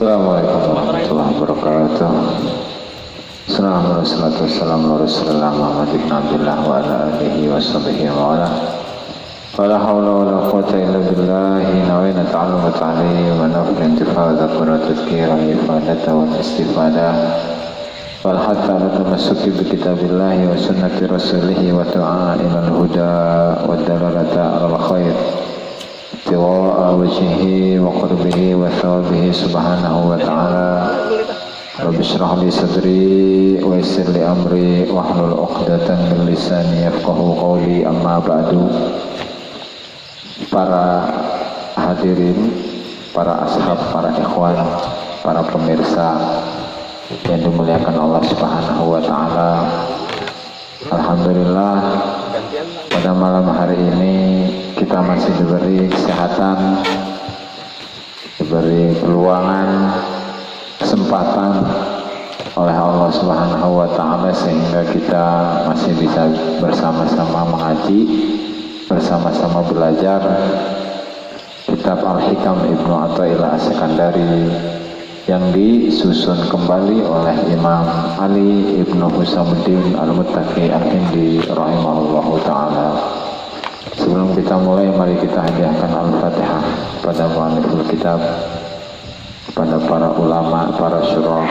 Assalamualaikum warahmatullahi wabarakatuh. Assalamualaikum warahmatullahi wabarakatuh. Wa ala alihi wa sahbihi wa ala. Wala hawla wala quwwata illa billahi. Nawaitu ta'allum wa ta'lim wa naf'al intifa' dzakra tadhkira ifadata wa istifadah. Wal hatta ala tamassuki bi kitabillahi wa sunnati rasulih wa du'a ila al-huda wa dalalata ala al-khair. Tiwa'a wajhihi wa qurbihi wa thawabihi subhanahu wa ta'ala. Rabbi shrah li sadri wa yassir li amri wahlul 'uqdatam min lisani yafqahu qawli, amma ba'du. Para hadirin, para ashab, para ikhwan, para pemirsa yang dimuliakan Allah Subhanahu wa ta'ala. Alhamdulillah, pada malam hari ini kita masih diberi kesehatan, diberi peluangan, kesempatan oleh Allah Subhanahu wa ta'ala sehingga kita masih bisa bersama-sama mengaji, bersama-sama belajar kitab Al-Hikam Ibnu Athaillah As-Sakandari yang disusun kembali oleh Imam Ali Ibnu Husamuddin Al-Muttaqi Al-Hindi rahimahullahu ta'ala. Sebelum kita mulai, mari kita hadiahkan Al-Fatihah pada mu'alliful kitab, kepada para ulama, para syurah,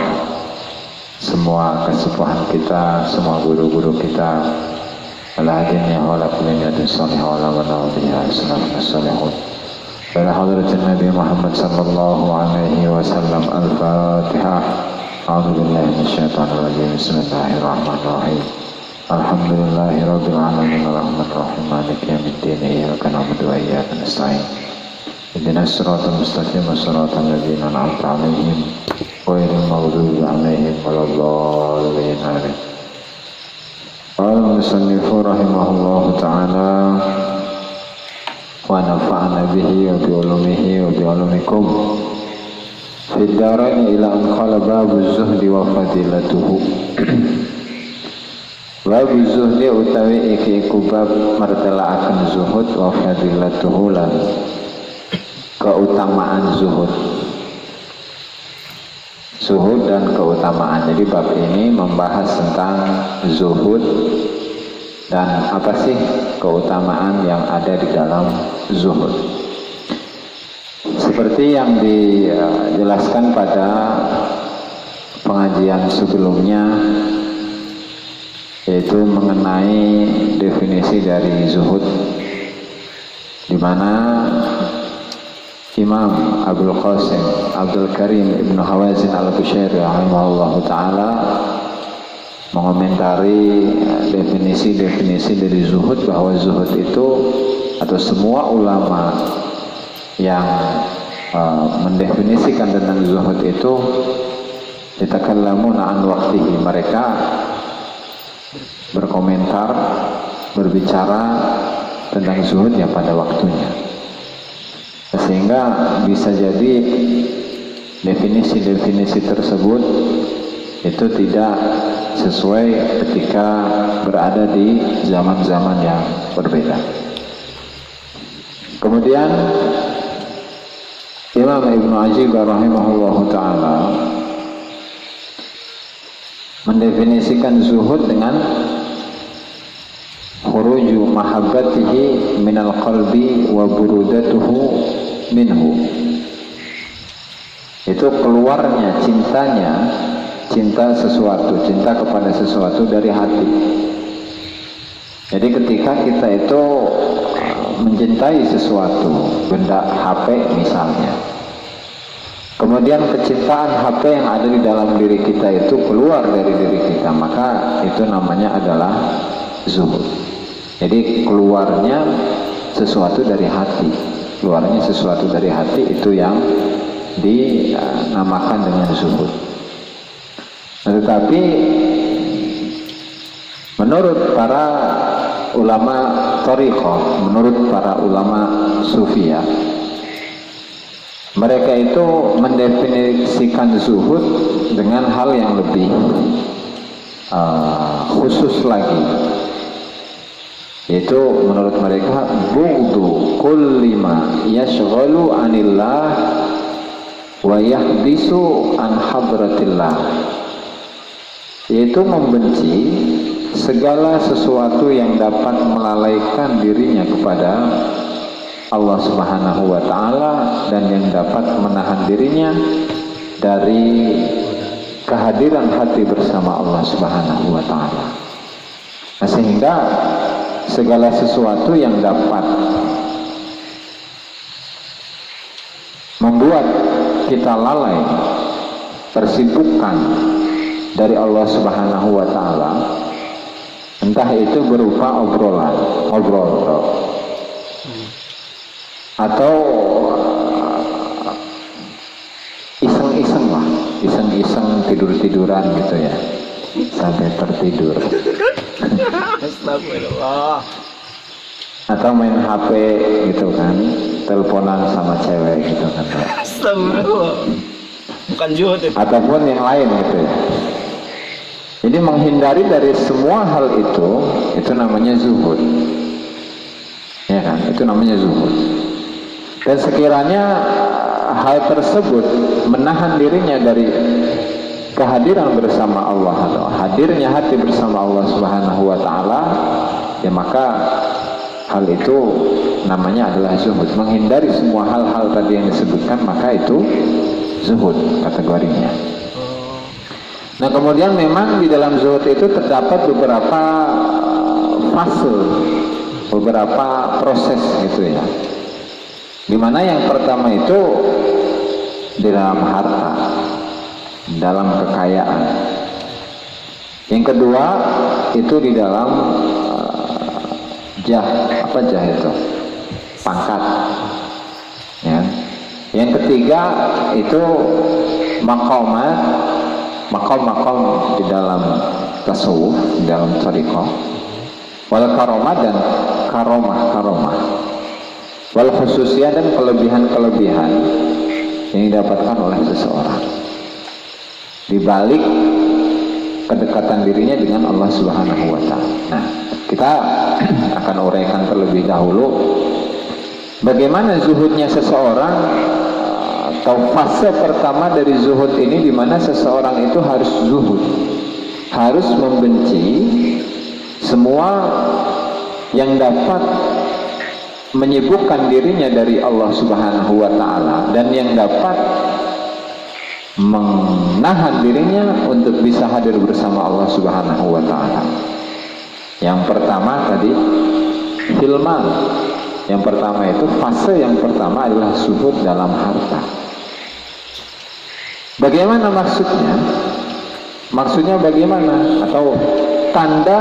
semua kesepuhan kita, semua guru-guru kita, al-hadinnya wa la kulinyadun salih wa la wanawdiha salafna salihun. Pada hadratin Nabi Muhammad sallallahu alaihi wasallam. Al-Fatihah. A'udzu billahi minasyaitonir rajim. Bismillahirrahmanirrahim. Alhamdulillahi rabbil alamin arrahmanir rahim maliki yaumiddin iyyaka na'budu wa iyyaka nasta'in. Ihdinas siratal mustaqim siratal ladzina an'amta 'alaihim ghairil maghdubi 'alaihim waladdallin. Amin. Al-musannifu rahimahullahu ta'ala wa nafa'ana bihi wa bi ulumihi wa bi ulumikum fid darain ila an qala babu zuhdi wa fadilatuhu. Babu zuhdi utawi iki iku bab martelaaken zuhud wa fadilatuhu lan keutamaan zuhud. Zuhud dan keutamaan. Jadi bab ini membahas tentang zuhud dan apa sih keutamaan yang ada di dalam zuhud. Seperti yang dijelaskan pada pengajian sebelumnya, yaitu mengenai definisi dari zuhud, di mana Imam Abdul Qasim Abdul Karim Ibnu Hawazin Al-Qushairi rahimahullahu ta'ala mengomentari definisi-definisi dari zuhud, bahwa zuhud itu, atau semua ulama yang mendefinisikan tentang zuhud itu, yatakallamuna an waqtihi, mereka berkomentar, berbicara tentang zuhud ya pada waktunya, sehingga bisa jadi definisi-definisi tersebut itu tidak sesuai ketika berada di zaman-zaman yang berbeda. Kemudian Imam Ibnu Ajib rahimahullahu ta'ala mendefinisikan zuhud dengan khuruju mahabbatihi minal qalbi wa burudatuhu minhu. Itu keluarnya cintanya, cinta sesuatu, cinta kepada sesuatu dari hati. Jadi ketika kita itu mencintai sesuatu, benda HP misalnya, kemudian kecintaan HP yang ada di dalam diri kita itu keluar dari diri kita, maka itu namanya adalah zuhud. Jadi keluarnya sesuatu dari hati, keluarnya sesuatu dari hati itu yang dinamakan dengan zuhud. Tetapi menurut para ulama thariqah, menurut para ulama sufiyah, mereka itu mendefinisikan zuhud dengan hal yang lebih khusus lagi, yaitu menurut mereka bughdu kulli ma yashghalu anillah wa yahbisu an hadratillah, yaitu membenci segala sesuatu yang dapat melalaikan dirinya kepada Allah Subhanahu wa ta'ala dan yang dapat menahan dirinya dari kehadiran hati bersama Allah Subhanahu wa ta'ala. Nah, sehingga segala sesuatu yang dapat membuat kita lalai, tersibukkan dari Allah Subhanahu wa ta'ala, entah itu berupa ngobrol atau iseng tidur-tiduran gitu ya, sampai tertidur. Astagfirullah. Atau main HP gitu kan, teleponan sama cewek gitu kan. Astagfirullah. Bukan zuhud itu. Ataupun yang lain gitu ya. Jadi menghindari dari semua hal itu namanya zuhud. Ya kan, itu namanya zuhud. Dan sekiranya hal tersebut menahan dirinya dari kehadiran bersama Allah atau hadirnya hati bersama Allah Subhanahu wa ta'ala, ya maka hal itu namanya adalah zuhud. Menghindari semua hal-hal tadi yang disebutkan, maka itu zuhud kategorinya. Nah, kemudian memang di dalam zuhud itu terdapat beberapa fase, beberapa proses gitu ya. Dimana yang pertama itu di dalam harta, dalam kekayaan. Yang kedua itu di dalam jah itu? Pangkat. Ya. Yang ketiga itu makom di dalam tasawuf, di dalam thariqah. Wal karomah dan karomah. Wal khususiyah dan kelebihan-kelebihan yang didapatkan oleh seseorang di balik kedekatan dirinya dengan Allah Subhanahu wa ta'ala. Nah, kita akan uraikan terlebih dahulu bagaimana zuhudnya seseorang, atau fase pertama dari zuhud ini, di mana seseorang itu harus zuhud, harus membenci semua yang dapat menyibukkan dirinya dari Allah Subhanahu wa ta'ala dan yang dapat menahan dirinya untuk bisa hadir bersama Allah Subhanahu wa ta'ala. Yang pertama tadi filman. Yang pertama itu fase yang pertama adalah zuhud dalam harta. Bagaimana maksudnya? Maksudnya bagaimana? Atau tanda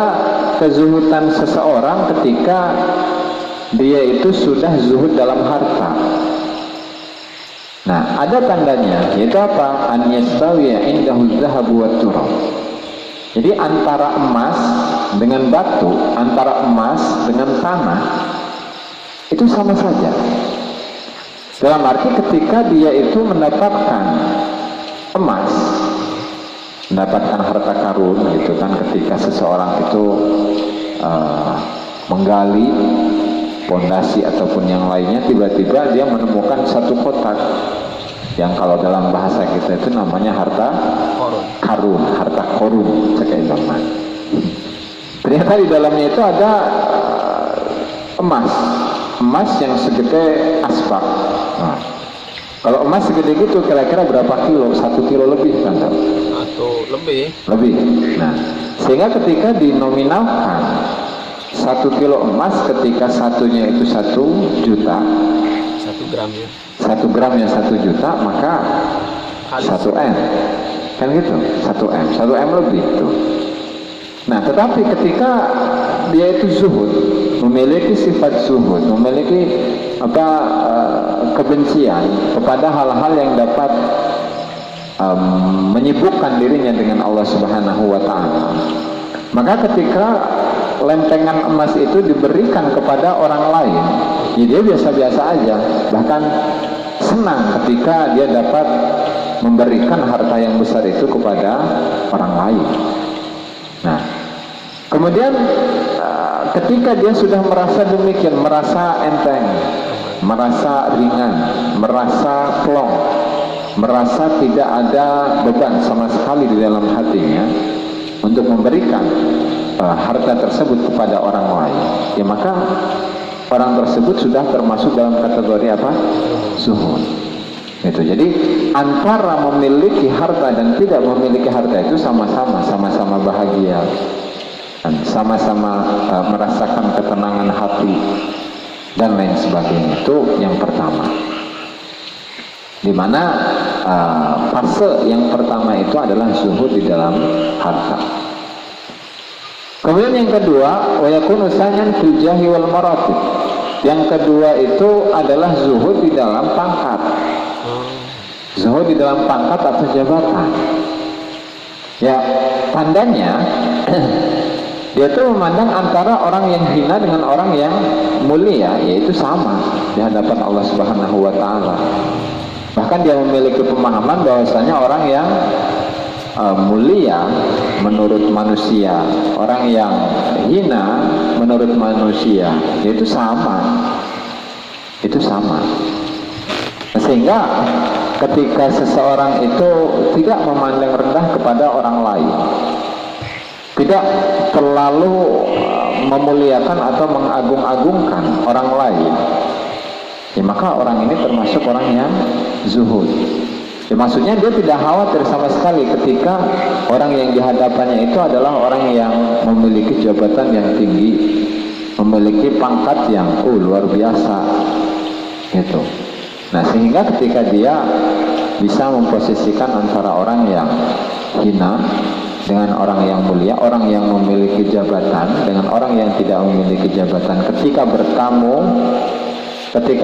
kezuhudan seseorang ketika dia itu sudah zuhud dalam harta. Nah, ada tandanya, yaitu apa? An yastawiya indahu dzahabu wat turab. Jadi antara emas dengan batu, antara emas dengan tanah itu sama saja. Dalam arti ketika dia itu mendapatkan emas, mendapatkan harta karun gitu kan, ketika seseorang itu menggali pondasi ataupun yang lainnya, tiba-tiba dia menemukan satu kotak yang kalau dalam bahasa kita itu namanya harta karun, harta korun sekian zaman. Ternyata di dalamnya itu ada emas yang segede asbak. Nah, kalau emas segede gitu kira-kira berapa kilo? 1 kilo lebih kan? Atau lebih. Nah, sehingga ketika dinominalkan 1 kilo emas, ketika satunya itu 1 juta, 1 gramnya 1 gramnya 1 juta, maka 1 M kan gitu, 1 M lebih tuh. Nah, tetapi ketika dia itu zuhud, memiliki sifat zuhud, memiliki kebencian kepada hal-hal yang dapat menyibukkan dirinya dengan Allah Subhanahu wa ta'ala, maka ketika lempengan emas itu diberikan kepada orang lain, ya dia biasa-biasa aja, bahkan senang ketika dia dapat memberikan harta yang besar itu kepada orang lain. Nah, kemudian ketika dia sudah merasa demikian, merasa enteng, merasa ringan, merasa plong, merasa tidak ada beban sama sekali di dalam hatinya untuk memberikan harta tersebut kepada orang lain, ya maka orang tersebut sudah termasuk dalam kategori apa? Zuhud. Gitu. Jadi antara memiliki harta dan tidak memiliki harta itu sama-sama bahagia dan sama-sama merasakan ketenangan hati dan lain sebagainya. Itu yang pertama. Dimana fase yang pertama itu adalah zuhud di dalam harta. Kemudian yang kedua, wa yakunu sanyan fil jahi wal maratib. Yang kedua itu adalah zuhud di dalam pangkat. Zuhud di dalam pangkat atau jabatan. Ya, tandanya dia itu memandang antara orang yang hina dengan orang yang mulia, yaitu sama di hadapan Allah Subhanahu wa taala. Bahkan dia memiliki pemahaman bahwasanya orang yang mulia menurut manusia, orang yang hina menurut manusia, itu sama. Sehingga ketika seseorang itu tidak memandang rendah kepada orang lain, tidak terlalu memuliakan atau mengagung-agungkan orang lain, ya maka orang ini termasuk orang yang zuhud. Ya, maksudnya dia tidak khawatir sama sekali ketika orang yang dihadapannya itu adalah orang yang memiliki jabatan yang tinggi, memiliki pangkat yang luar biasa, gitu. Nah, sehingga ketika dia bisa memposisikan antara orang yang hina dengan orang yang mulia, orang yang memiliki jabatan dengan orang yang tidak memiliki jabatan, ketika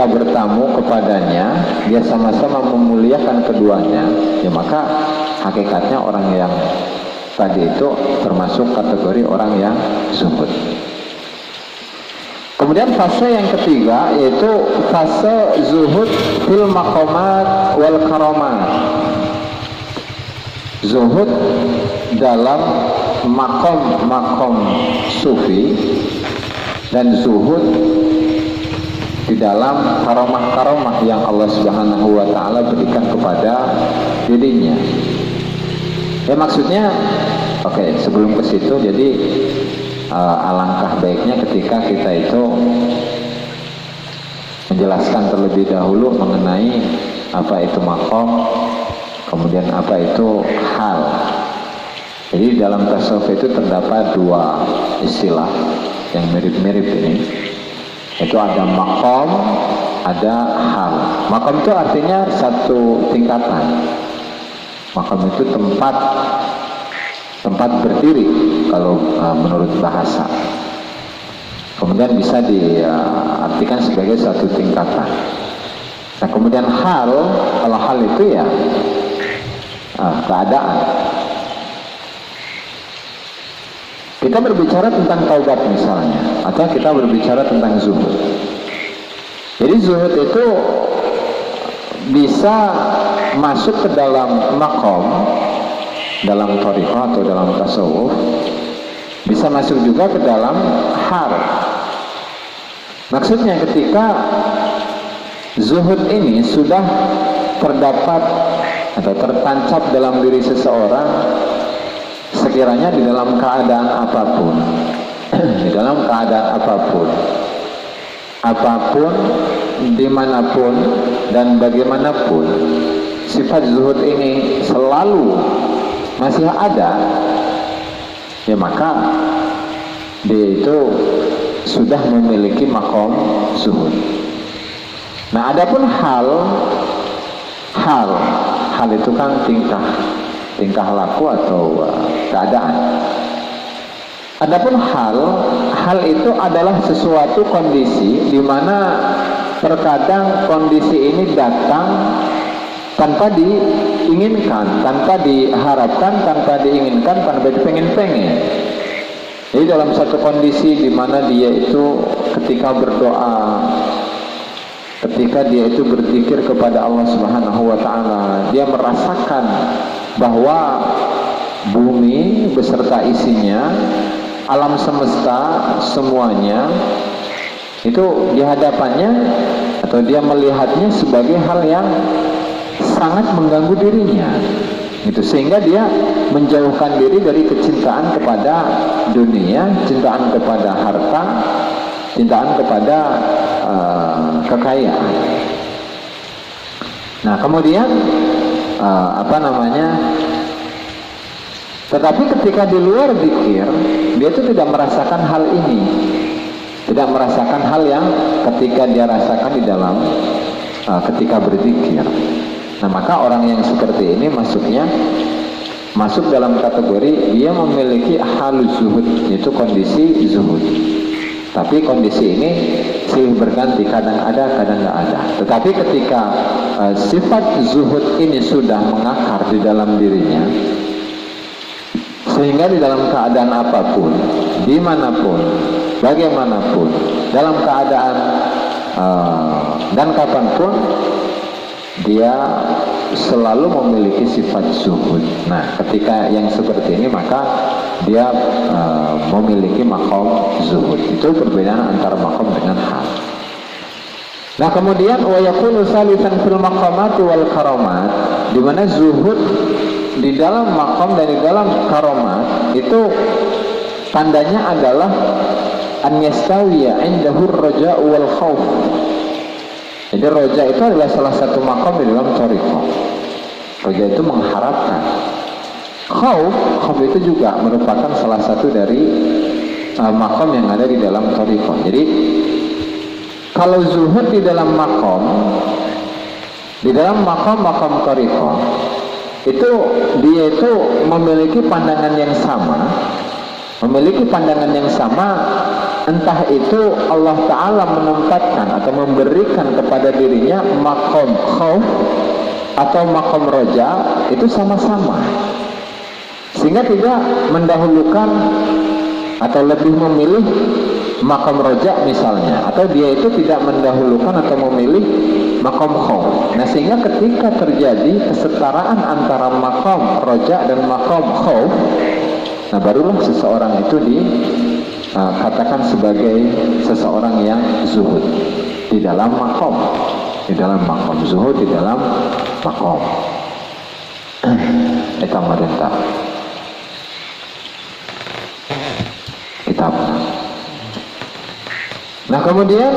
bertamu kepadanya, dia sama-sama memuliakan keduanya, ya maka hakikatnya orang yang tadi itu termasuk kategori orang yang zuhud. Kemudian fase yang ketiga yaitu fase zuhud fil maqamat wal karamat. Zuhud dalam makom sufi dan zuhud di dalam karomah-karomah yang Allah Subhanahu wa taala berikan kepada dirinya. Ya maksudnya, sebelum ke situ, jadi alangkah baiknya ketika kita itu menjelaskan terlebih dahulu mengenai apa itu makom, kemudian apa itu hal. Jadi dalam tasawuf itu terdapat dua istilah yang mirip-mirip ini. Itu ada makom, ada hal. Makom itu artinya satu tingkatan. Makom itu tempat berdiri kalau menurut bahasa. Kemudian bisa diartikan sebagai satu tingkatan. Nah, kemudian kalau hal itu ya keadaan. Kita berbicara tentang taubat misalnya, atau kita berbicara tentang zuhud. Jadi zuhud itu bisa masuk ke dalam makom, dalam thariqah atau dalam tasawuf, bisa masuk juga ke dalam hal. Maksudnya ketika zuhud ini sudah terdapat atau tertancap dalam diri seseorang, sekiranya di dalam keadaan apapun, dimanapun dan bagaimanapun, sifat zuhud ini selalu masih ada, ya maka dia itu sudah memiliki makom zuhud. Nah, adapun hal itu kan tingkah laku atau keadaan. Adapun hal itu adalah sesuatu kondisi di mana terkadang kondisi ini datang tanpa diinginkan, tanpa diharapkan, tanpa diinginkan, tanpa dipengen-pengen. Jadi dalam satu kondisi di mana dia itu ketika berdoa, ketika dia itu berzikir kepada Allah Subhanahu wa taala, dia merasakan bahwa bumi beserta isinya, alam semesta semuanya itu di hadapannya atau dia melihatnya sebagai hal yang sangat mengganggu dirinya. Itu sehingga dia menjauhkan diri dari kecintaan kepada dunia, cintaan kepada harta, cintaan kepada kekayaan. Nah, kemudian tetapi ketika di luar zikir, dia itu tidak merasakan hal ini, tidak merasakan hal yang ketika dia rasakan di dalam ketika berzikir. Nah, maka orang yang seperti ini masuk dalam kategori dia memiliki halus zuhud, yaitu kondisi zuhud. Tapi kondisi ini silih berganti, kadang ada, kadang nggak ada. Tetapi ketika sifat zuhud ini sudah mengakar di dalam dirinya, sehingga di dalam keadaan apapun, dimanapun, bagaimanapun, dalam keadaan dan kapanpun, dia selalu memiliki sifat zuhud. Nah, ketika yang seperti ini maka dia memiliki makom zuhud. Itu perbedaan antara makom dengan hal. Nah, kemudian wa yakunu salisan fil maqamat wal karamat, di mana zuhud di dalam makom dan di dalam karamat itu tandanya adalah an yastawiya indahu ar-raja' wal khauf. Jadi roja itu adalah salah satu makom di dalam thariqah. Roja itu mengharapkan. Khauf itu juga merupakan salah satu dari makom yang ada di dalam thariqah. Jadi kalau zuhud di dalam makom thariqah, itu dia itu memiliki pandangan yang sama, entah itu Allah Ta'ala menempatkan atau memberikan kepada dirinya makom khauf atau makom roja, itu sama-sama, sehingga tidak mendahulukan atau lebih memilih makom roja misalnya, atau dia itu tidak mendahulukan atau memilih makom khauf. Nah, sehingga ketika terjadi kesetaraan antara makom roja dan makom khauf, nah barulah seseorang itu dikatakan sebagai seseorang yang zuhud di dalam makom, zuhud di dalam makom. Kita merintah kitab. Nah, kemudian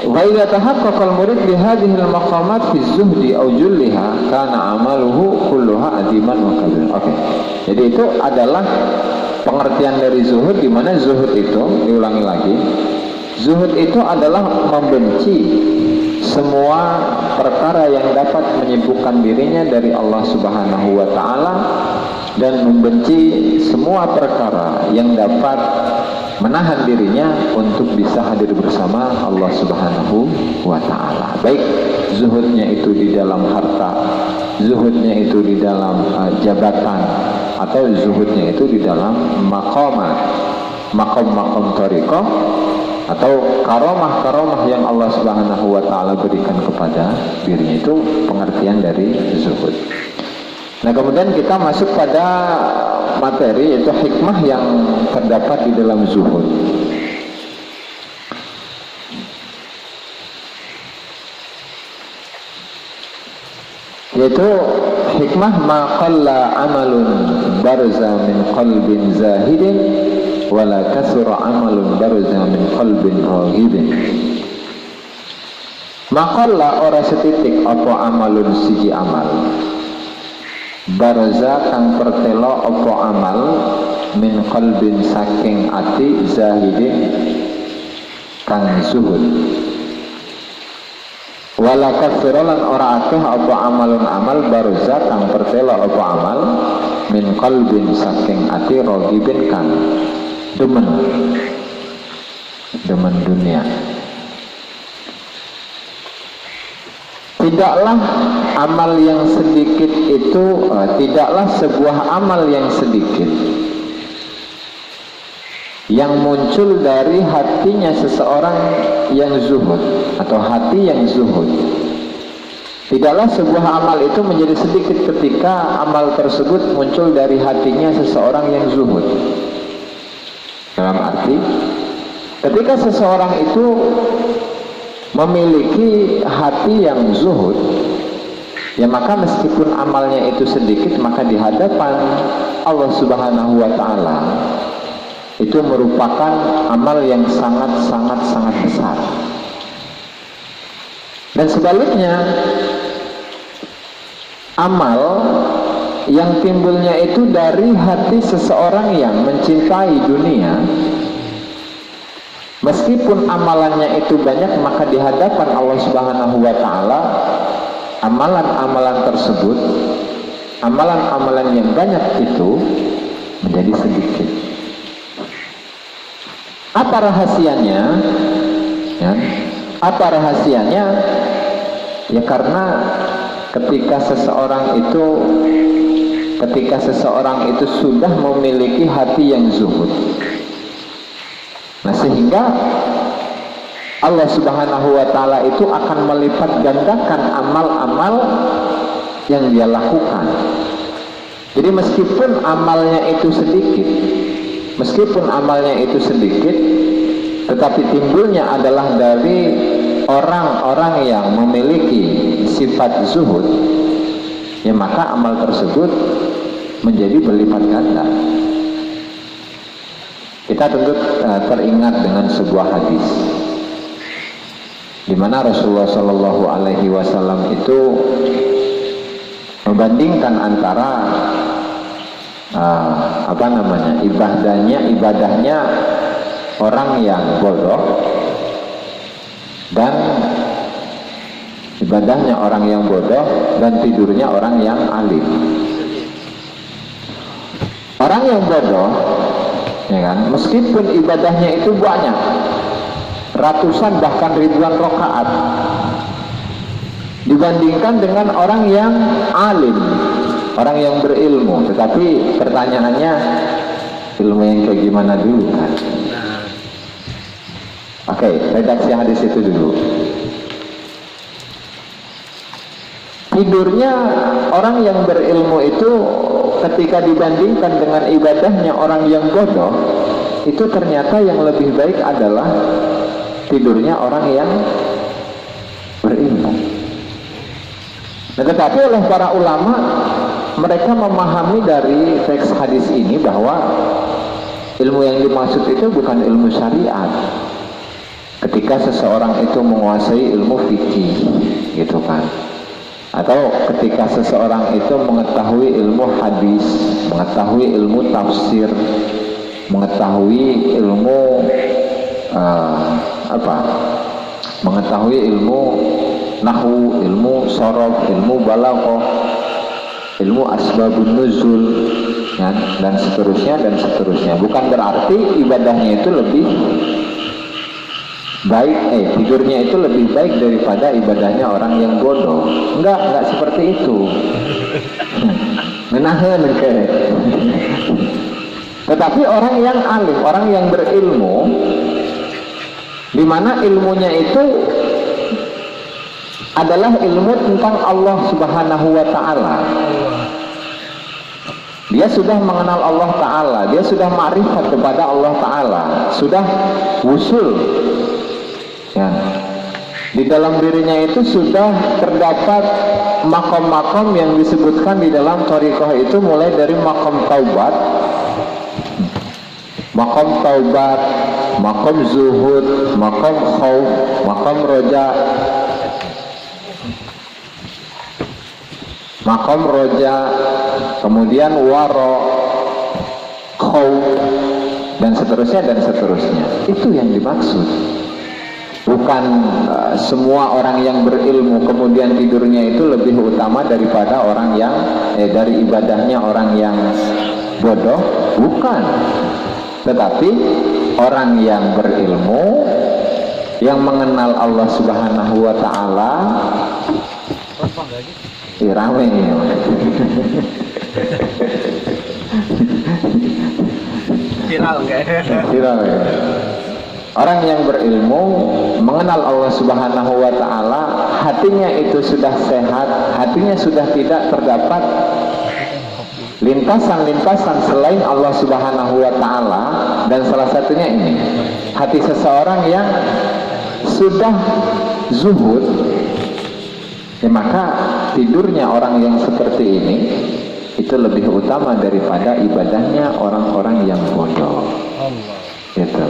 wa idza tahaqqaqa al-murid bi hadhihi al-maqamat fi zuhdi aw julliha kana amaluhu kulluha adiman wa kabir. Oke. Jadi itu adalah pengertian dari zuhud, di mana zuhud itu, diulangi lagi, zuhud itu adalah membenci semua perkara yang dapat menyibukkan dirinya dari Allah Subhanahu wa taala, dan membenci semua perkara yang dapat menahan dirinya untuk bisa hadir bersama Allah Subhanahu wa ta'ala. Baik zuhudnya itu di dalam harta, zuhudnya itu di dalam jabatan, atau zuhudnya itu di dalam makom thariqah, atau karomah yang Allah Subhanahu wa ta'ala berikan kepada dirinya. Itu pengertian dari zuhud. Nah, kemudian kita masuk pada materi, yaitu hikmah yang terdapat di dalam zuhud. Yaitu hikmah ma qalla amalun barza min qalbin zahidin wala kasura amalun barza min qalbin raghibin. Ma qalla ora setitik apa amalun siji amal, barza kang pertelo opo amal, min qalbin saking ati, zahidin kang zuhud, wala katsiran ora akeh opo amalun amal, barza kang pertelo opo amal, min qalbin saking ati, ragibin kang demen dunia. Tidaklah amal yang sedikit itu, tidaklah sebuah amal yang sedikit yang muncul dari hatinya seseorang yang zuhud atau hati yang zuhud. Tidaklah sebuah amal itu menjadi sedikit ketika amal tersebut muncul dari hatinya seseorang yang zuhud. Dalam arti, ketika seseorang itu memiliki hati yang zuhud, ya maka meskipun amalnya itu sedikit, maka di hadapan Allah Subhanahu wa Ta'ala itu merupakan amal yang sangat besar. Dan sebaliknya, amal yang timbulnya itu dari hati seseorang yang mencintai dunia, meskipun amalannya itu banyak, maka di hadapan Allah Subhanahu wa Ta'ala amalan-amalan tersebut, amalan-amalan yang banyak itu menjadi sedikit. Apa rahasianya? Ya, apa rahasianya? Ya karena ketika seseorang itu sudah memiliki hati yang zuhud, nah sehingga Allah Subhanahu wa Ta'ala itu akan melipat gandakan amal-amal yang dia lakukan. Jadi meskipun amalnya itu sedikit, tetapi timbulnya adalah dari orang-orang yang memiliki sifat zuhud, ya maka amal tersebut menjadi berlipat ganda. Kita tentu teringat dengan sebuah hadis di mana Rasulullah Shallallahu Alaihi Wasallam itu membandingkan antara ibadahnya orang yang bodoh dan tidurnya orang yang alim. Orang yang bodoh, ya kan, meskipun ibadahnya itu banyak, ratusan bahkan ribuan rakaat, dibandingkan dengan orang yang alim, orang yang berilmu. Tetapi pertanyaannya, ilmu yang kayak gimana dulu kan? Oke, redaksi hadis itu dulu. Tidurnya orang yang berilmu itu ketika dibandingkan dengan ibadahnya orang yang bodoh, itu ternyata yang lebih baik adalah tidurnya orang yang berilmu. Nah, tetapi oleh para ulama, mereka memahami dari teks hadis ini bahwa ilmu yang dimaksud itu bukan ilmu syariat. Ketika seseorang itu menguasai ilmu fikih, gitu kan, atau ketika seseorang itu mengetahui ilmu hadis, mengetahui ilmu tafsir, mengetahui ilmu mengetahui ilmu nahwu, ilmu sorof, ilmu balaghah, ilmu asbabun nuzul, ya, dan seterusnya. Bukan berarti ibadahnya itu lebih baik, tidurnya itu lebih baik daripada ibadahnya orang yang bodoh. Enggak seperti itu. Menahan kayak. Tetapi orang yang alim, orang yang berilmu, di mana ilmunya itu adalah ilmu tentang Allah Subhanahu wa Ta'ala. Dia sudah mengenal Allah Ta'ala, dia sudah ma'rifat kepada Allah Ta'ala, sudah wusul, ya. Di dalam dirinya itu sudah terdapat makom-makom yang disebutkan di dalam thariqah itu, mulai dari makom taubat, makom zuhud, makom khauf, makom roja, kemudian waro, khauf, dan seterusnya. Itu yang dimaksud. Bukan semua orang yang berilmu kemudian tidurnya itu lebih utama daripada orang yang dari ibadahnya orang yang bodoh, bukan. Tetapi orang yang berilmu, yang mengenal Allah Subhanahu wa Ta'ala, rame ya. Viral ya. Orang yang berilmu mengenal Allah Subhanahu wa Ta'ala, hatinya itu sudah sehat, hatinya sudah tidak terdapat lintasan-lintasan selain Allah Subhanahu wa Ta'ala. Dan salah satunya ini, hati seseorang yang sudah zuhud, ya maka tidurnya orang yang seperti ini itu lebih utama daripada ibadahnya orang-orang yang bodoh. Gitu.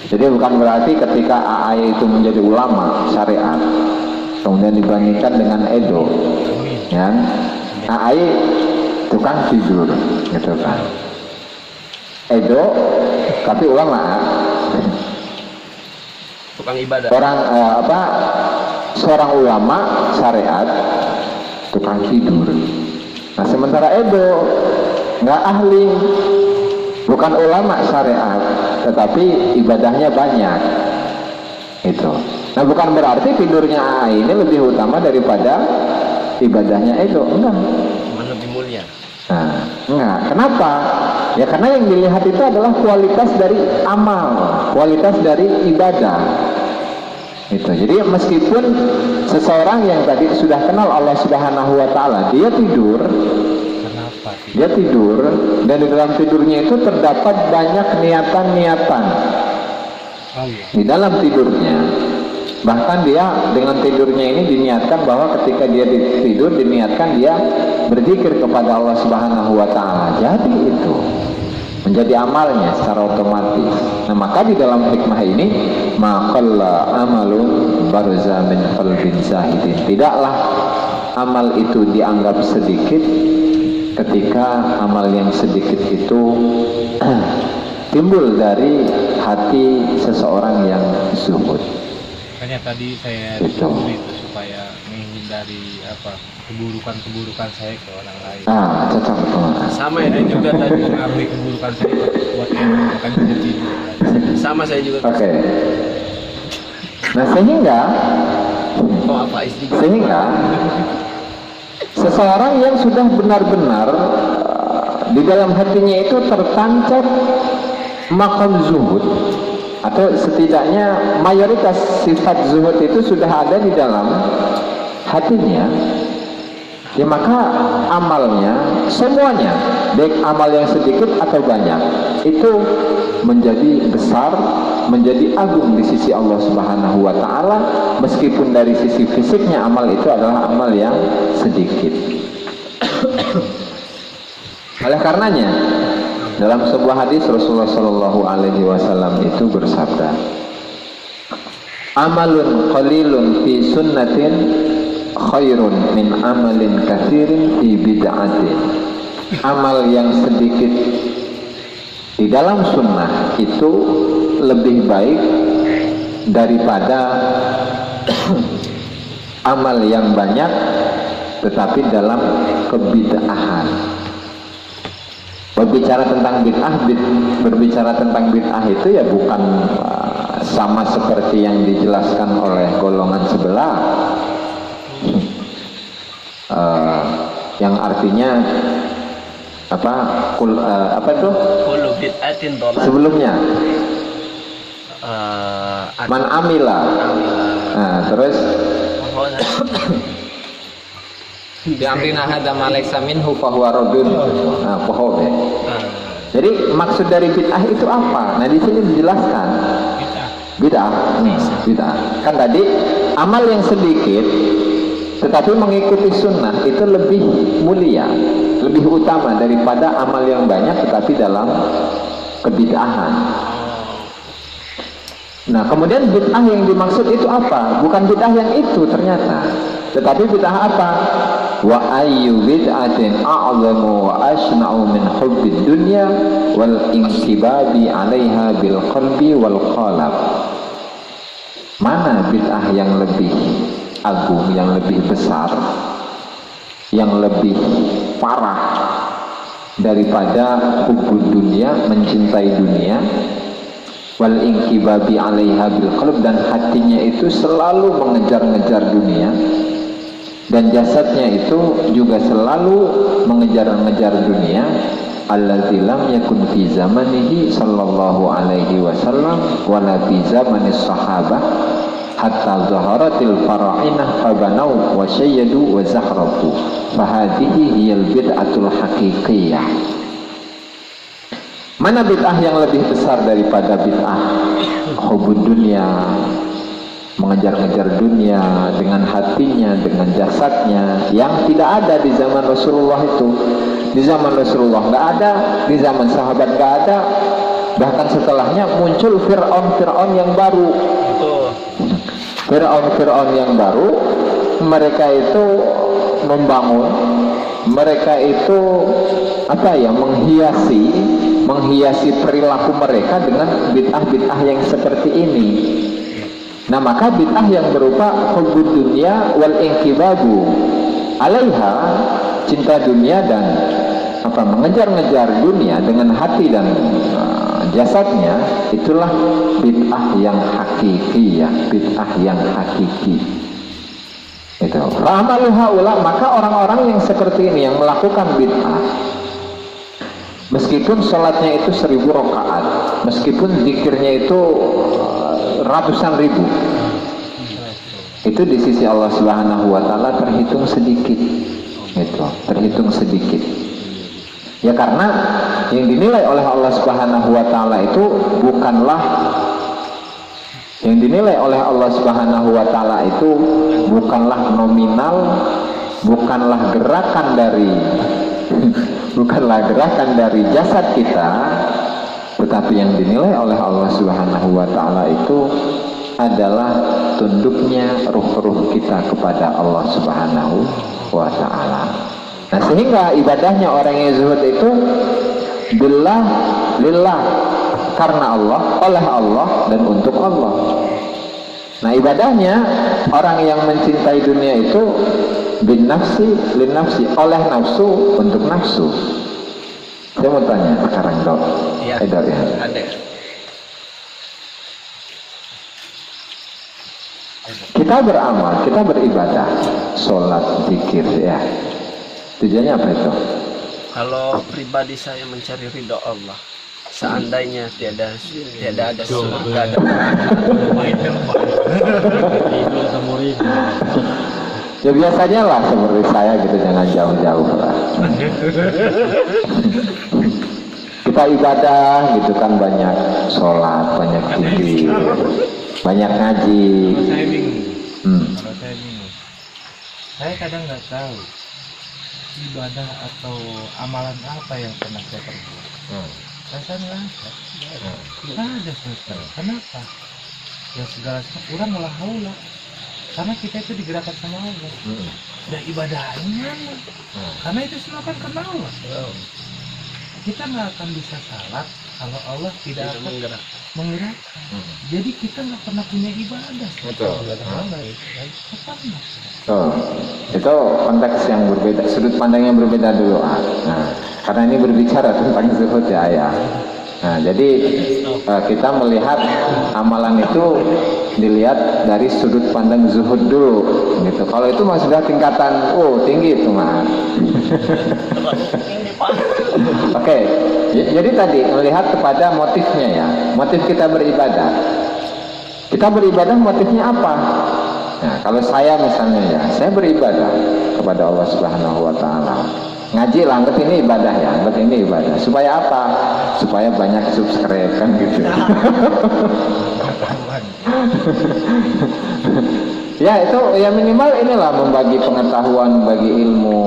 Jadi bukan berarti ketika AAI itu menjadi ulama syariat kemudian dibandingkan dengan Edo, ya, AAI tukang tidur, gitu kan. Edo tapi ulama, tukang ibadah. orang seorang ulama syariat tukang tidur. Nah sementara Edo nggak ahli, bukan ulama syariat tetapi ibadahnya banyak itu. Nah bukan berarti tidurnya AA ini lebih utama daripada ibadahnya Edo, enggak. Lebih mulia. Nah, enggak. Kenapa? Ya karena yang dilihat itu adalah kualitas dari amal, kualitas dari ibadah. Itu. Jadi meskipun seseorang yang tadi sudah kenal Allah Subhanahu wa taala, dia tidur. Dia tidur dan di dalam tidurnya itu terdapat banyak niatan-niatan. Di dalam tidurnya. Bahkan dia dengan tidurnya ini diniatkan bahwa ketika dia tidur diniatkan dia berzikir kepada Allah Subhanahu wa taala. Jadi itu menjadi amalnya secara otomatis. Nah, maka di dalam hikmah ini maqalla amalun barza min qalbin zahidin. Tidaklah amal itu dianggap sedikit ketika amal yang sedikit itu timbul dari hati seseorang yang zuhud. Makanya tadi saya disuruh itu supaya menghindari keburukan saya ke orang lain. Cocok betul. Sama ya, dan juga tadi Mengambil keburukan saya buat yang bukan jadi. sama saya juga. Oke. Nah sehingga seseorang yang sudah benar-benar di dalam hatinya itu tertancap maqam zuhud, atau setidaknya mayoritas sifat zuhud itu sudah ada di dalam hatinya, ya maka amalnya semuanya, baik amal yang sedikit atau banyak, itu menjadi besar, menjadi agung di sisi Allah Subhanahu wa taala, meskipun dari sisi fisiknya amal itu adalah amal yang sedikit. Oleh karenanya dalam sebuah hadis Rasulullah Shallallahu Alaihi Wasallam itu bersabda, amalun qalilun fi sunnatin khairun min amalin katsirin fi bid'atin. Amal yang sedikit di dalam sunnah itu lebih baik daripada amal yang banyak tetapi dalam kebid'ahan. Berbicara tentang bid'ah itu ya bukan sama seperti yang dijelaskan oleh golongan sebelah, yang artinya apa itu? Kullu bid'atin dhalalah. Sebelumnya man amila. Nah, terus bi amrina hadza ma laysa minhu fa huwa raddun. Nah, pohon ya. Jadi maksud dari bid'ah itu apa? Nah, di sini dijelaskan. Bid'ah. Kan tadi amal yang sedikit tetapi mengikuti sunnah itu lebih mulia, lebih utama daripada amal yang banyak tetapi dalam kebid'ahan. Nah, kemudian bid'ah yang dimaksud itu apa? Bukan bid'ah yang itu ternyata, tetapi bid'ah apa? Wa ayyu bid'atin a'zamu wa ashna'u min hubbid dunya wal inkibabi 'alaiha bil qalbi wal qalb. Mana bid'ah yang lebih agung, yang lebih besar, yang lebih parah daripada hubbud dunya, mencintai dunia, wal inkibabi 'alaiha bil qalb, dan hatinya itu selalu mengejar-ngejar dunia, dan jasadnya itu juga selalu mengejar-ngejar dunia. Allazi lam yakun fi zamanihi sallallahu alaihi wasallam wala fi zamanis sahabah hatta zaharatil fara'inah fabanau wa syayyadu wa zahratu fahadihi hiyal bid'atul haqiqiyah. Mana bid'ah yang lebih besar daripada bid'ah hubud dunia, mengejar-ngejar dunia dengan hatinya, dengan jasadnya, yang tidak ada di zaman Rasulullah itu. Di zaman Rasulullah nggak ada, di zaman sahabat nggak ada, bahkan setelahnya muncul Fir'aun yang baru. Fir'aun yang baru, mereka itu membangun, mereka itu menghiasi perilaku mereka dengan bid'ah-bid'ah yang seperti ini. Nah, maka bid'ah yang berupa hubbud dunya wal inqibabu alaiha, cinta dunia dan mengejar-ngejar dunia dengan hati dan jasadnya, itulah bid'ah yang hakiki ya, bid'ah yang hakiki. Itu. Fa'amalu haula, maka orang-orang yang seperti ini yang melakukan bid'ah, meskipun sholatnya itu 1000 rakaat, meskipun zikirnya itu ratusan ribu, itu di sisi Allah Subhanahu wa taala terhitung sedikit. Itu terhitung sedikit. Ya, karena yang dinilai oleh Allah Subhanahu wa taala itu bukanlah nominal, bukanlah gerakan dari jasad kita, tetapi yang dinilai oleh Allah Subhanahu wa taala itu adalah tunduknya ruh-ruh kita kepada Allah Subhanahu wa taala. Nah, sehingga ibadahnya orang yang zuhud itu billah, lillah, karena Allah, oleh Allah, dan untuk Allah. Nah, ibadahnya orang yang mencintai dunia itu bin nafsi, lin nafsi, oleh nafsu, untuk nafsu. Saya mau tanya sekarang, Dok. Iya. Dok, ya. Ada. Kita beramal, kita beribadah, sholat, zikir, ya. Tujuannya apa itu? Kalau pribadi saya mencari ridho Allah. Seandainya tiada ada surga dan Ya biasanya lah seperti saya gitu, jangan jauh-jauh lah. Kita ibadah gitu kan, banyak sholat, banyak zikir, banyak ngaji. Saya bingung. Saya kadang nggak tahu ibadah atau amalan apa yang pernah saya perbuat. Saya ngerasa nggak ada selesai. Kenapa? Ya segala sesuatu kurang lah haula. Karena kita itu digerakkan sama Allah. Dan ibadahnya mana? Karena itu semua kan karena Allah. Kita nggak akan bisa salat kalau Allah tidak akan menggerakkan. Jadi kita nggak pernah punya ibadah. Betul. Itu konteks yang berbeda, sudut pandang yang berbeda dulu. Nah, karena ini berbicara tentang zuhud ya, ayah. Nah, jadi kita melihat amalan itu dilihat dari sudut pandang zuhud dulu, gitu. Kalau itu mah sudah tingkatan tinggi itu mah. Oke, jadi tadi melihat kepada motifnya ya, motif kita beribadah. Kita beribadah motifnya apa? Nah, kalau saya misalnya ya, saya beribadah kepada Allah Subhanahu wa taala. Ngaji lah, anggap ini ibadah ya, anggap ini ibadah. Supaya apa? Supaya banyak subscribe kan gitu. Ya itu ya minimal inilah, membagi pengetahuan, membagi ilmu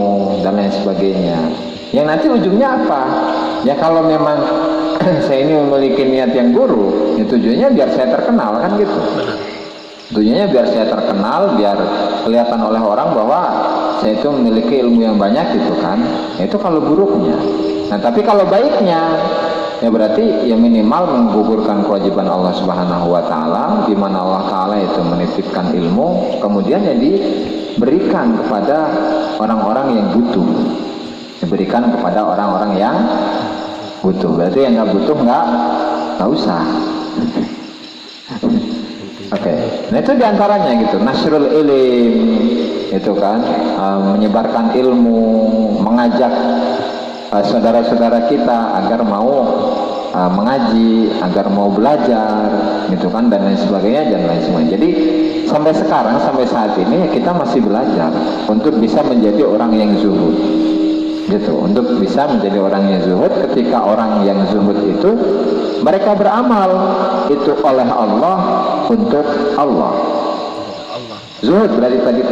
dan lain sebagainya. Yang nanti ujungnya apa? Ya kalau memang saya ini memiliki niat yang buruk, ya tujuannya biar saya terkenal kan gitu. Tujuannya biar saya terkenal, biar kelihatan oleh orang bahwa saya itu memiliki ilmu yang banyak gitu kan. Ya, itu kalau buruknya. Nah, tapi kalau baiknya, ya berarti ya minimal menggugurkan kewajiban Allah Subhanahu wa taala, di mana Allah taala itu menitipkan ilmu, kemudian ya diberikan kepada orang-orang yang butuh. Diberikan kepada orang-orang yang butuh. Berarti yang nggak butuh nggak usah. Oke, nah itu diantaranya gitu, nasrul ilim, itu kan, menyebarkan ilmu, mengajak saudara-saudara kita agar mau mengaji, agar mau belajar, gitu kan, dan lain sebagainya. Jadi sampai sekarang, sampai saat ini kita masih belajar untuk bisa menjadi orang yang zuhud, gitu, untuk bisa menjadi orang yang zuhud. Ketika orang yang zuhud itu mereka beramal itu oleh Allah, untuk Allah. Zuhud berarti tadi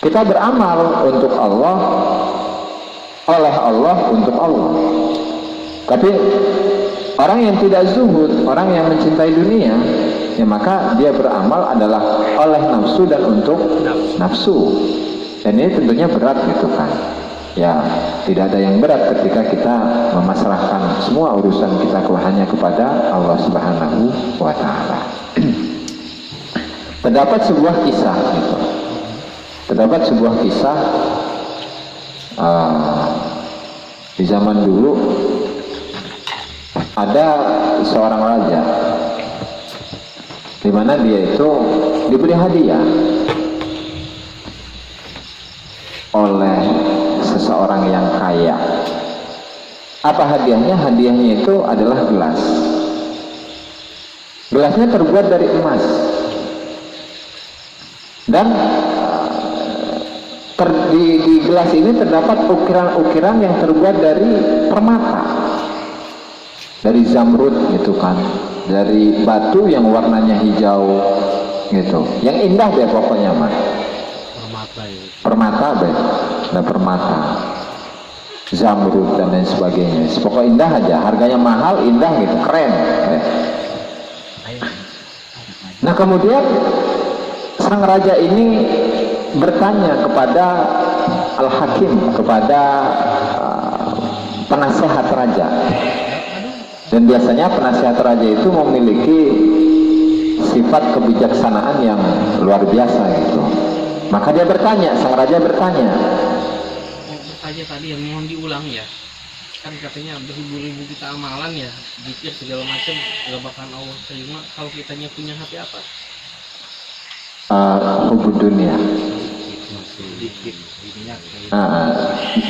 kita beramal untuk Allah, oleh Allah, untuk Allah. Tapi orang yang tidak zuhud, orang yang mencintai dunia, ya maka dia beramal adalah oleh nafsu dan untuk nafsu. Dan ini tentunya berat gitu kan. Ya, tidak ada yang berat ketika kita memasrahkan semua urusan kita hanya kepada Allah Subhanahu wa Ta'ala. Terdapat sebuah kisah gitu. Terdapat sebuah kisah di zaman dulu ada seorang raja di mana dia itu diberi hadiah oleh seseorang yang kaya. Apa hadiahnya? Hadiahnya itu adalah gelas. Gelasnya terbuat dari emas. Dan di gelas ini terdapat ukiran-ukiran yang terbuat dari permata, dari zamrud gitu kan, dari batu yang warnanya hijau gitu, yang indah deh pokoknya mah. Permata deh, ada permata, zamrud dan lain sebagainya. Pokoknya indah aja, harganya mahal, indah gitu, keren. Nah kemudian sang raja ini bertanya kepada Al-Hakim, kepada penasehat raja. Dan biasanya penasehat raja itu memiliki sifat kebijaksanaan yang luar biasa gitu. Maka dia bertanya, sang raja bertanya. Bertanya tadi yang mohon diulang ya. Kan katanya beribu-ribu kita amalan ya, zikir segala macam, gak bakalan Allah terima kalau kitanya punya hati apa? Hubud dunia.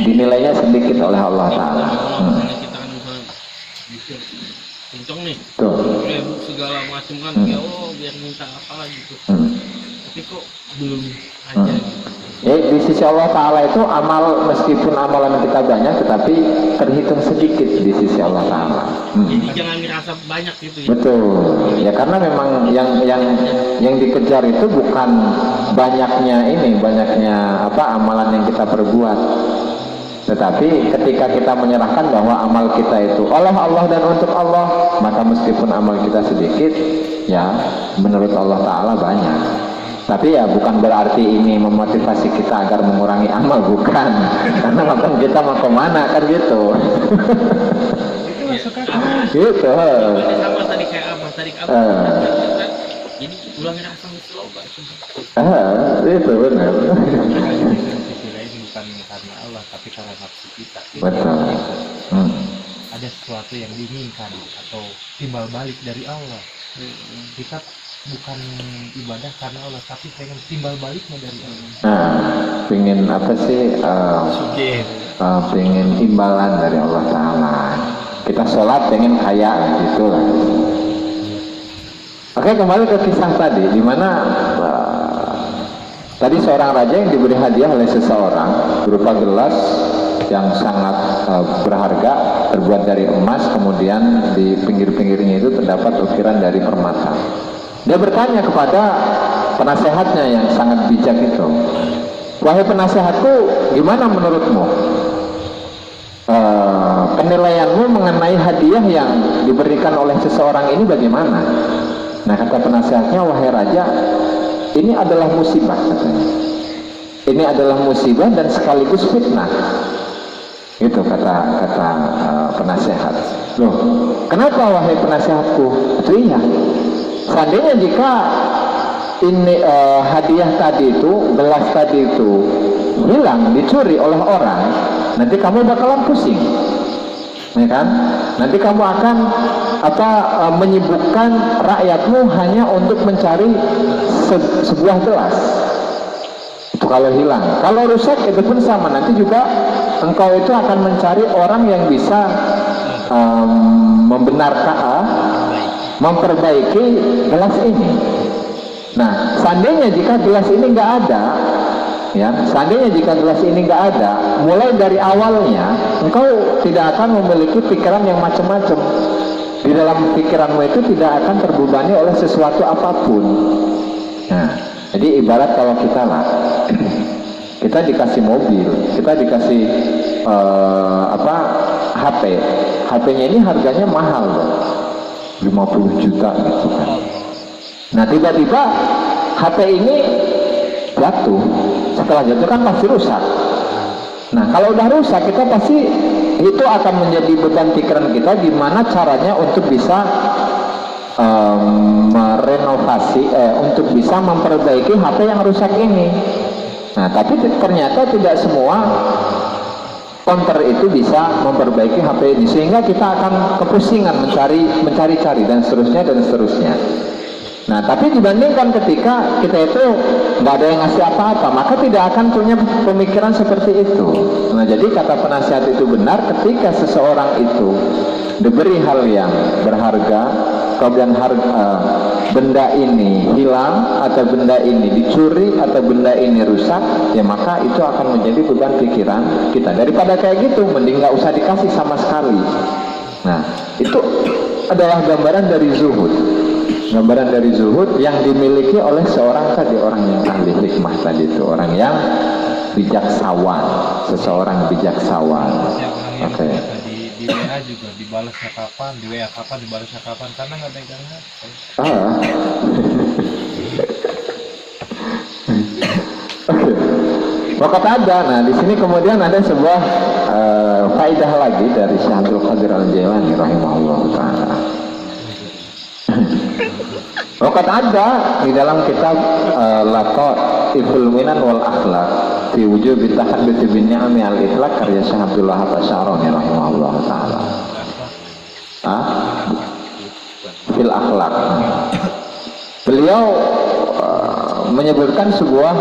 Dinilainya sedikit oleh Allah Ta'ala. Kita kan misalnya zikir kenceng nih, segala macam kan, ya Allah biar minta apa lagi gitu. Tapi kok belum aja gitu. Di sisi Allah Ta'ala itu amal, meskipun amalan kita banyak tetapi terhitung sedikit di sisi Allah Ta'ala. Jadi jangan ngerasa banyak gitu ya. Betul. Ya karena memang yang dikejar itu bukan banyaknya amalan yang kita perbuat. Tetapi ketika kita menyerahkan bahwa amal kita itu oleh Allah dan untuk Allah, maka meskipun amal kita sedikit, ya menurut Allah Ta'ala banyak. Tapi ya bukan berarti ini memotivasi kita agar mengurangi amal, bukan. Karena makan kita mau kemana kan gitu. Gitu. Sama tadi kayak apa? Tadi apa? Jadi ulangin asam slow Pak. Itu benar. Sisi lain bukan karena Allah tapi karena nafsu kita. Betul. Ada sesuatu yang diinginkan atau timbal balik dari Allah. Kita bukan ibadah karena Allah tapi pengen timbal baliknya dari Allah. Pengen apa sih? Pengen imbalan dari Allah Ta'ala. Kita sholat pengen kaya gitu lah. Oke, kembali ke kisah tadi, di mana tadi seorang raja yang diberi hadiah oleh seseorang berupa gelas yang sangat berharga, terbuat dari emas, kemudian di pinggir-pinggirnya itu terdapat ukiran dari permata. Dia bertanya kepada penasehatnya yang sangat bijak itu, wahai penasehatku, gimana menurutmu? Penilaianmu mengenai hadiah yang diberikan oleh seseorang ini bagaimana? Nah kata penasehatnya, wahai raja, ini adalah musibah katanya. Ini adalah musibah dan sekaligus fitnah. Itu kata penasehat. Loh, kenapa wahai penasehatku? Itu iya. Seandainya jika ini hadiah tadi itu, gelas tadi itu hilang, dicuri oleh orang, nanti kamu bakalan pusing, ya kan? Nanti kamu akan menyibukkan rakyatmu hanya untuk mencari sebuah gelas. Itu kalau hilang. Kalau rusak itu pun sama. Nanti juga engkau itu akan mencari orang yang bisa membenarkan, memperbaiki gelas ini. Nah, seandainya jika gelas ini nggak ada, ya, seandainya jika gelas ini nggak ada, mulai dari awalnya engkau tidak akan memiliki pikiran yang macam-macam. Di dalam pikiranmu itu tidak akan terbebani oleh sesuatu apapun. Nah, Jadi ibarat kalau kita lah, kita dikasih mobil, kita dikasih HP. HP-nya ini harganya mahal loh, 50 juta gitu kan. Nah tiba-tiba HP ini jatuh, setelah jatuh kan pasti rusak. Nah kalau udah rusak, kita pasti itu akan menjadi beban pikiran kita gimana caranya untuk bisa merenovasi, untuk bisa memperbaiki HP yang rusak ini. Nah tapi ternyata tidak semua counter itu bisa memperbaiki HP ini, sehingga kita akan kepusingan mencari-cari dan seterusnya. Nah tapi dibandingkan ketika kita itu nggak ada yang ngasih apa-apa, maka tidak akan punya pemikiran seperti itu. Nah jadi kata penasihat itu benar, ketika seseorang itu diberi hal yang berharga, kemudian benda ini hilang, atau benda ini dicuri, atau benda ini rusak, ya maka itu akan menjadi beban pikiran kita. Daripada kayak gitu, mending nggak usah dikasih sama sekali. Nah itu adalah gambaran dari zuhud. Gambaran dari zuhud yang dimiliki oleh seorang tadi, orang yang ahli hikmah tadi itu, orang yang bijaksawan, seseorang bijaksawan. Oke. Di WA juga dibalasnya kapan, di WA kapan, dibalasnya kapan, karena nggak pegang HP. Oke. Wakat ada. Nah di sini kemudian ada sebuah faidah lagi dari Syekh Abdul Qadir Al-Jailani rahimahullah taala. Wakat ada di dalam kitab Lataiful Minan wal Akhlaq fi wujubi tahadduts bin ni'ami al-itlaq karya Syekh Abdullah Al-Syarani rahimahullah taala. Fil akhlaq. Beliau menyebutkan sebuah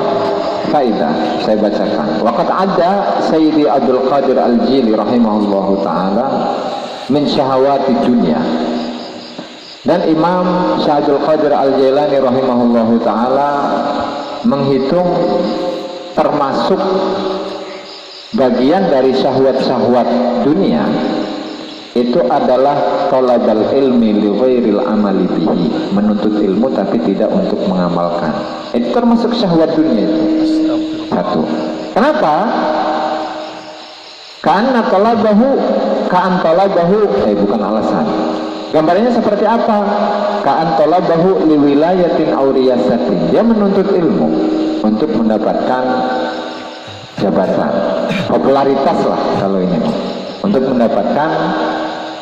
faidah, saya bacakan. Waqad ada Sayyidi Abdul Qadir Al-Jili rahimahullahu taala min syahawati dunya. Dan Imam Syahadul Qadir Al-Jailani rahimahullahu ta'ala menghitung termasuk bagian dari syahwat-syahwat dunia itu adalah talabal ilmi li ghairil amali bihi, menuntut ilmu tapi tidak untuk mengamalkan. Itu termasuk syahwat dunia itu. Satu. Kenapa? Karena talabahu bukan alasan. Gambarnya seperti apa? Ka'an talabahu liwilayatin auriyasatin. Dia menuntut ilmu untuk mendapatkan jabatan, popularitas lah kalau ini, untuk mendapatkan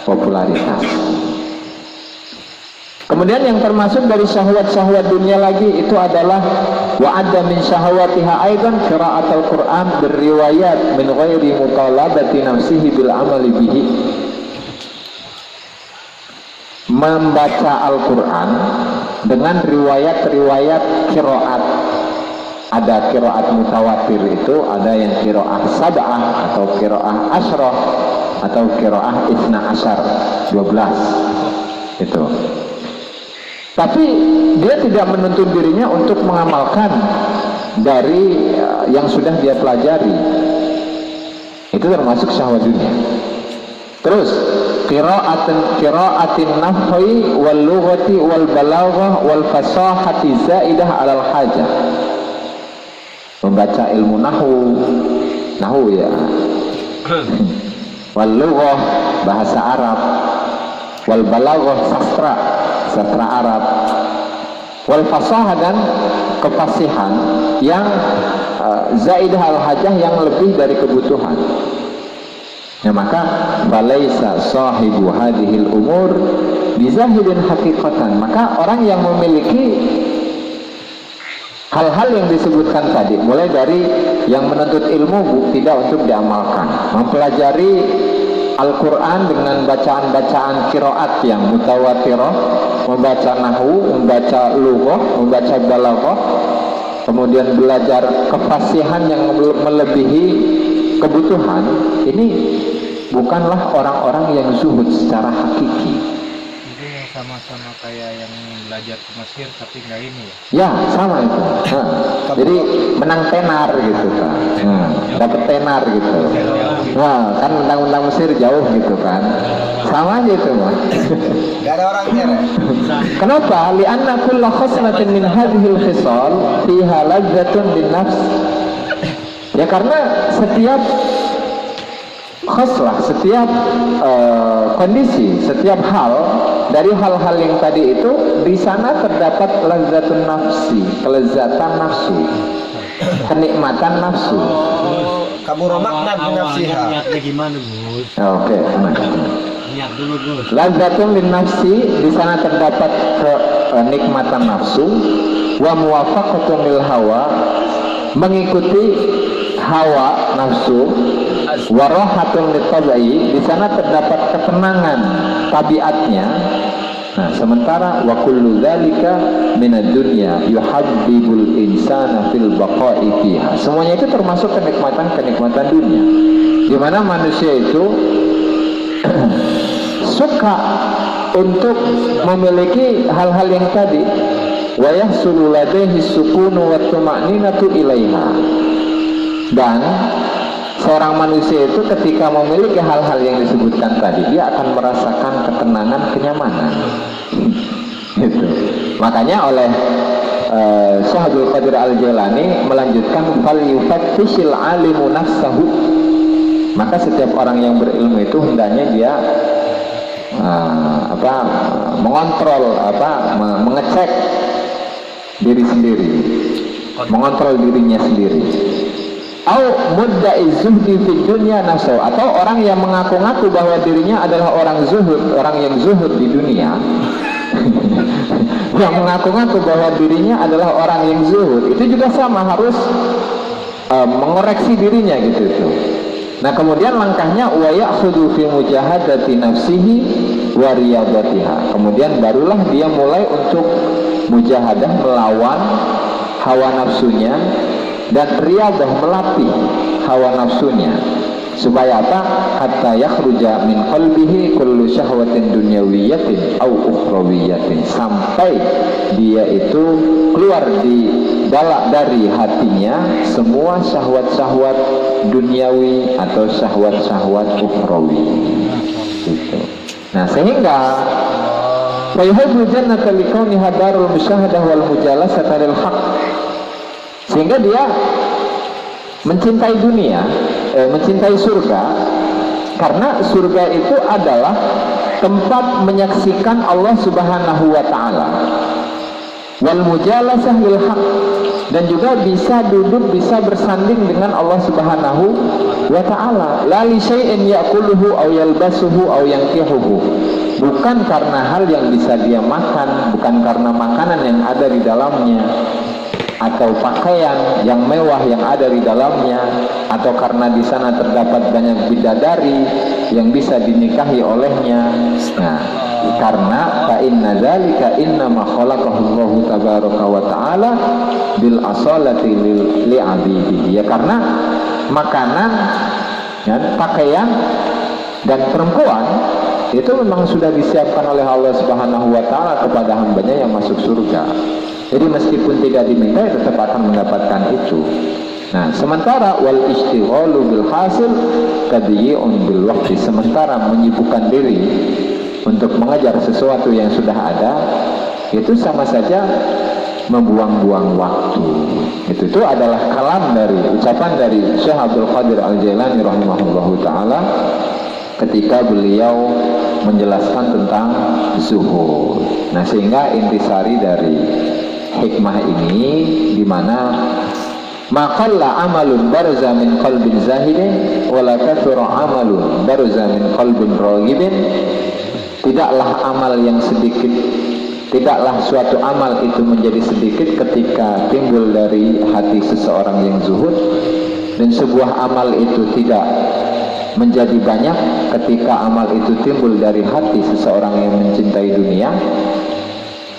popularitas. Kemudian yang termasuk dari syahwat-syahwat dunia lagi itu adalah wa adda min syahwatiha aidan qira'atul Qur'an berriwayat min ghairi mutalabati nafsihi bil amali bihi. Membaca Al-Quran dengan riwayat-riwayat kiroat. Ada kiroat mutawatir itu, ada yang kiroah sab'ah atau kiroah asyrah atau kiroah isna asyar 12 itu. Tapi dia tidak menuntut dirinya untuk mengamalkan dari yang sudah dia pelajari. Itu termasuk syahwat dunia. Terus qira'atin nahwi wal lughati wal balaghah wal fasahati zaidah 'alal hajah. Membaca ilmu nahwu ya. Wal lughah bahasa Arab, wal balaghah sastra Arab, wal fasahah dan kefasihan yang zaidah al hajah yang lebih dari kebutuhan. Ya maka balaisa sahibu hadhil umur bizahidin haqiqatan. Maka orang yang memiliki hal-hal yang disebutkan tadi, mulai dari yang menuntut ilmu tidak untuk diamalkan, mempelajari Al-Quran dengan bacaan-bacaan qiraat yang mutawatirah, membaca nahwu, membaca lughah, membaca balaghah, kemudian belajar kefasihan yang melebihi kebutuhan. Ini bukanlah orang-orang yang zuhud secara hakiki. Itu yang sama-sama kayak yang belajar ke Mesir tapi nggak ini ya? Ya sama itu. Jadi menang tenar gitu kan. Dapat tenar gitu. Nah, kan undang-undang Mesir jauh gitu kan. Sama aja itu mah. Gak ada orangnya ya? Kenapa? Li'anna kulla khaslatin min hadhil khisal fiha ladzatun linnafs. Ya karena setiap khaslah, setiap kondisi, setiap hal dari hal-hal yang tadi itu di sana terdapat ladzatun nafsi, kelezatan nafsu, kenikmatan nafsu. Kabur makna binafsiha. Niatnya gimana, Gus? Oke, tenang. Niat dulu, Gus. Ladzatun lin nafsi, di sana terdapat kenikmatan nafsu, wa muwafaqatun lil hawa, mengikuti hawa nafsu, wa rahatun lit tabai, di sana terdapat ketenangan tabiatnya. Nah, sementara wa kullu dzalika minad dunya yuhabbibul insana fil baqa'i fiha. Semuanya itu termasuk kenikmatan-kenikmatan dunia. Di mana manusia itu suka untuk memiliki hal-hal yang tadi. Wa yahsulu ladaihi sukunu wa tuma'ninatu ilaiha. Dan seorang manusia itu ketika memiliki hal-hal yang disebutkan tadi, dia akan merasakan ketenangan, kenyamanan. Gitu. Makanya oleh Syekh Abdul Qadir Al-Jailani melanjutkan fal yufattishil alimu nafsahu. Maka setiap orang yang berilmu itu hendaknya dia mengontrol, mengecek diri sendiri, mengontrol dirinya sendiri. Au mudda'iz zuhdi fid dunya nafsu, atau orang yang mengaku-ngaku bahwa dirinya adalah orang zuhud, orang yang zuhud di dunia. Yang mengaku-ngaku bahwa dirinya adalah orang yang zuhud, itu juga sama, harus mengoreksi dirinya gitu itu. Nah, kemudian langkahnya wa ya'khudhu fi mujahadati nafsihi wa riyadatiha. Kemudian barulah dia mulai untuk mujahadah, melawan hawa nafsunya, dan riyadah, melatih hawa nafsunya, supaya apa? Hatta yakhruja min qalbihi kullu syahwatin dunyawiyatin au ukhrawiyatin, sampai dia itu keluar dari hatinya semua syahwat-syahwat duniawi atau syahwat-syahwat ukhrawi gitu. Nah, sehingga fayuhibbul jannata likauniha darul musyahadah wal mujalasata lil haqq, sehingga dia mencintai dunia, mencintai surga, karena surga itu adalah tempat menyaksikan Allah Subhanahu wa taala. Wal mujalasah lil haq, dan juga bisa duduk, bisa bersanding dengan Allah Subhanahu wa taala. La li syai'in ya'kuluhu aw yalbasuhu aw yankihuhu. Bukan karena hal yang bisa dia makan, bukan karena makanan yang ada di dalamnya, atau pakaian yang mewah yang ada di dalamnya, atau karena di sana terdapat banyak bidadari yang bisa dinikahi olehnya. Nah, karena fa inna dzalika innama khalaqahu Allah tabaraka wa taala bil asalati li 'abidihi. Ya, karena makanan dan pakaian dan perempuan itu memang sudah disiapkan oleh Allah Subhanahu wa taala kepada hambanya yang masuk surga. Jadi meskipun tidak diminta, tetap akan mendapatkan itu. Nah, sementara wal istighalu bil hasil tadyi'un bil waqti, sementara menyibukkan diri untuk mengejar sesuatu yang sudah ada, itu sama saja membuang-buang waktu. Itu adalah kalam dari ucapan dari Syekh Abdul Qadir Al-Jailani rahimahullahu taala ketika beliau menjelaskan tentang zuhud. Nah, sehingga intisari dari hikmah ini di mana maqalla amalun barza min qalbin zahidin wala kathura amalun barza min qalbin raghibin. Tidaklah amal yang sedikit, tidaklah suatu amal itu menjadi sedikit ketika timbul dari hati seseorang yang zuhud, dan sebuah amal itu tidak menjadi banyak ketika amal itu timbul dari hati seseorang yang mencintai dunia.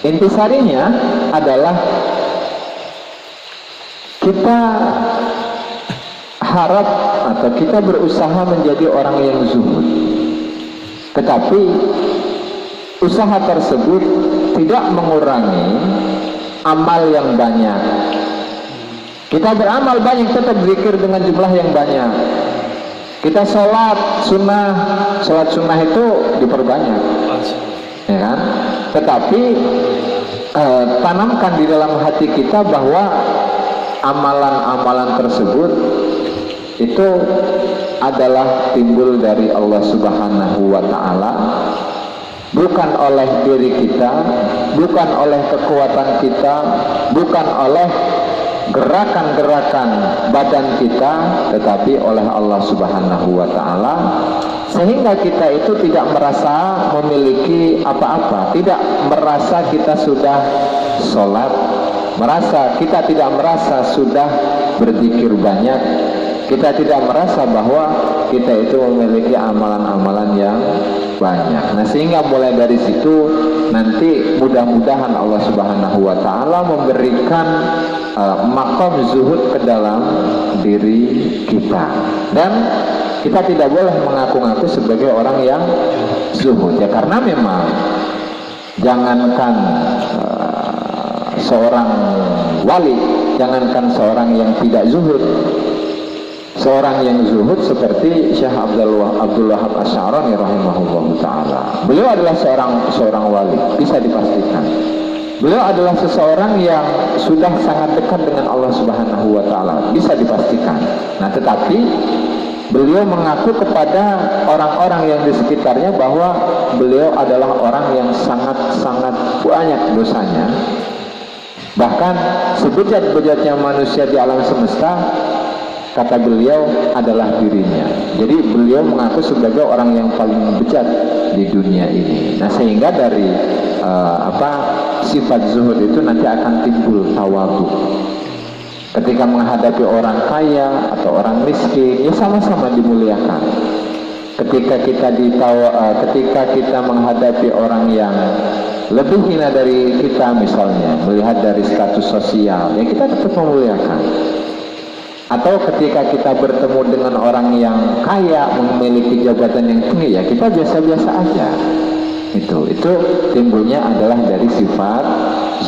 Intisarinya adalah kita harap atau kita berusaha menjadi orang yang zuhud, tetapi usaha tersebut tidak mengurangi amal yang banyak. Kita beramal banyak, tetap zikir dengan jumlah yang banyak, Kita sholat sunnah itu diperbanyak, ya kan? Tetapi tanamkan di dalam hati kita bahwa amalan-amalan tersebut itu adalah timbul dari Allah Subhanahu wa Ta'ala, bukan oleh diri kita, bukan oleh kekuatan kita, bukan oleh gerakan-gerakan badan kita, tetapi oleh Allah Subhanahu wa Ta'ala, sehingga kita itu tidak merasa memiliki apa-apa, tidak merasa kita sudah sholat, kita tidak merasa sudah berzikir banyak, kita tidak merasa bahwa kita itu memiliki amalan-amalan yang banyak. Nah, sehingga mulai dari situ nanti mudah-mudahan Allah Subhanahu wa Ta'ala memberikan makom zuhud ke dalam diri kita, dan kita tidak boleh mengaku-ngaku sebagai orang yang zuhud, ya, karena memang jangankan seorang wali, jangankan seorang yang tidak zuhud, seorang yang zuhud seperti Syekh Abdul Wahab Asy'arani rahimahullahu ta'ala, beliau adalah seorang wali, bisa dipastikan. Beliau adalah seseorang yang sudah sangat dekat dengan Allah Subhanahu wa Ta'ala, bisa dipastikan. Nah, tetapi beliau mengaku kepada orang-orang yang di sekitarnya bahwa beliau adalah orang yang sangat-sangat banyak dosanya. Bahkan sebejat-bejatnya manusia di alam semesta, kata beliau, adalah dirinya. Jadi beliau mengaku sebagai orang yang paling bejat di dunia ini. Nah, sehingga dari sifat zuhud itu nanti akan timbul tawadhu. Ketika menghadapi orang kaya atau orang miskin, ya sama-sama dimuliakan. Ketika kita menghadapi orang yang lebih hina dari kita, misalnya melihat dari status sosial, ya kita tetap memuliakan. Atau ketika kita bertemu dengan orang yang kaya, memiliki jabatan yang tinggi, ya kita biasa-biasa aja. Itu timbulnya adalah dari sifat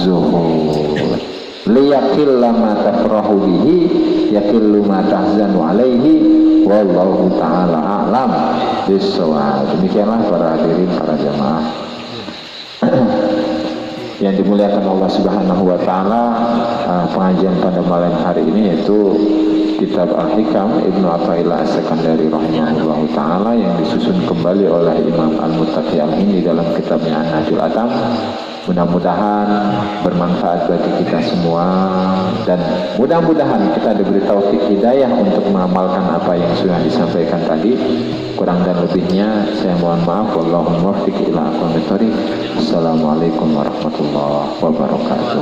zuhud. Liyakil ma tafrahu bihi yakillu ma tahzanu alaihi wallahu ta'ala a'lam bissawab. Demikianlah para hadirin, para jamaah yang dimuliakan Allah Subhanahu wa Ta'ala. Pengajian pada malam hari ini yaitu kitab Al-Hikam Ibnu Athaillah As-Sakandari rahimahullahu ta'ala, yang disusun kembali oleh Imam Al-Muttaqi Al-Hindi dalam kitabnya An-Nahjul Atam. Mudah-mudahan bermanfaat bagi kita semua, dan mudah-mudahan kita diberi taufik hidayah untuk mengamalkan apa yang sudah disampaikan tadi. Kurang dan lebihnya saya mohon maaf. Wallahul muwaffiq ila aqwamit thoriq. Assalamualaikum warahmatullahi wabarakatuh.